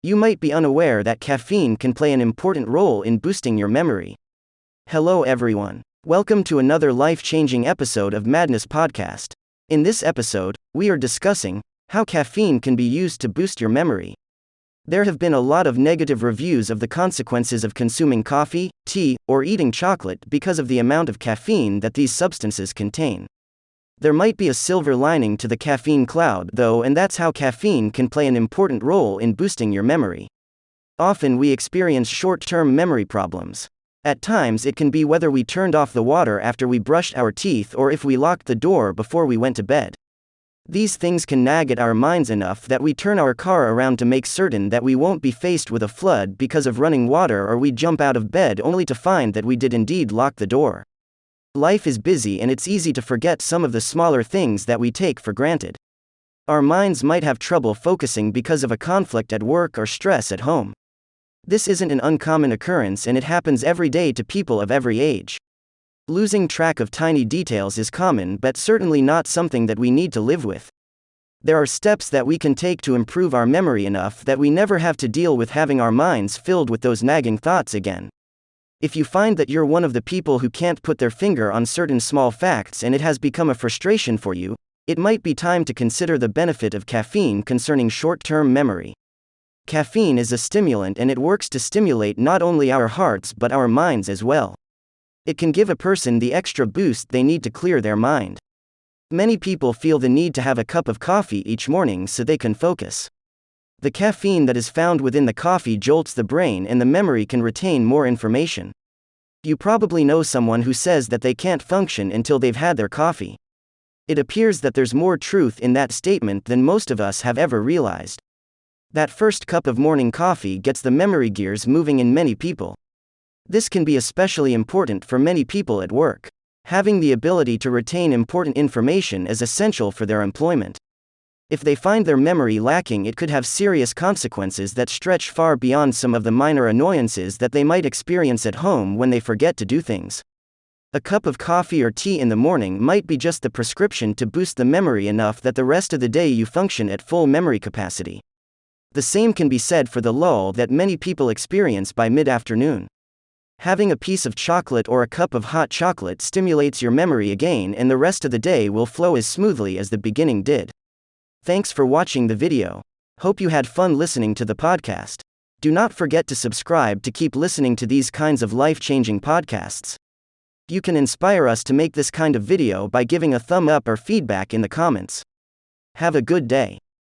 You might be unaware that caffeine can play an important role in boosting your memory. Hello, everyone. Welcome to another life-changing episode of Madness Podcast. In this episode, we are discussing how caffeine can be used to boost your memory. There have been a lot of negative reviews of the consequences of consuming coffee, tea, or eating chocolate because of the amount of caffeine that these substances contain. There might be a silver lining to the caffeine cloud, though, and that's how caffeine can play an important role in boosting your memory. Often we experience short-term memory problems. At times it can be whether we turned off the water after we brushed our teeth or if we locked the door before we went to bed. These things can nag at our minds enough that we turn our car around to make certain that we won't be faced with a flood because of running water, or we jump out of bed only to find that we did indeed lock the door. Life is busy and it's easy to forget some of the smaller things that we take for granted. Our minds might have trouble focusing because of a conflict at work or stress at home. This isn't an uncommon occurrence, and it happens every day to people of every age. Losing track of tiny details is common, but certainly not something that we need to live with. There are steps that we can take to improve our memory enough that we never have to deal with having our minds filled with those nagging thoughts again. If you find that you're one of the people who can't put their finger on certain small facts and it has become a frustration for you, it might be time to consider the benefit of caffeine concerning short-term memory. Caffeine is a stimulant, and it works to stimulate not only our hearts but our minds as well. It can give a person the extra boost they need to clear their mind. Many people feel the need to have a cup of coffee each morning so they can focus. The caffeine that is found within the coffee jolts the brain, and the memory can retain more information. You probably know someone who says that they can't function until they've had their coffee. It appears that there's more truth in that statement than most of us have ever realized. That first cup of morning coffee gets the memory gears moving in many people. This can be especially important for many people at work. Having the ability to retain important information is essential for their employment. If they find their memory lacking, it could have serious consequences that stretch far beyond some of the minor annoyances that they might experience at home when they forget to do things. A cup of coffee or tea in the morning might be just the prescription to boost the memory enough that the rest of the day you function at full memory capacity. The same can be said for the lull that many people experience by mid-afternoon. Having a piece of chocolate or a cup of hot chocolate stimulates your memory again, and the rest of the day will flow as smoothly as the beginning did. Thanks for watching the video. Hope you had fun listening to the podcast. Do not forget to subscribe to keep listening to these kinds of life-changing podcasts. You can inspire us to make this kind of video by giving a thumb up or feedback in the comments. Have a good day.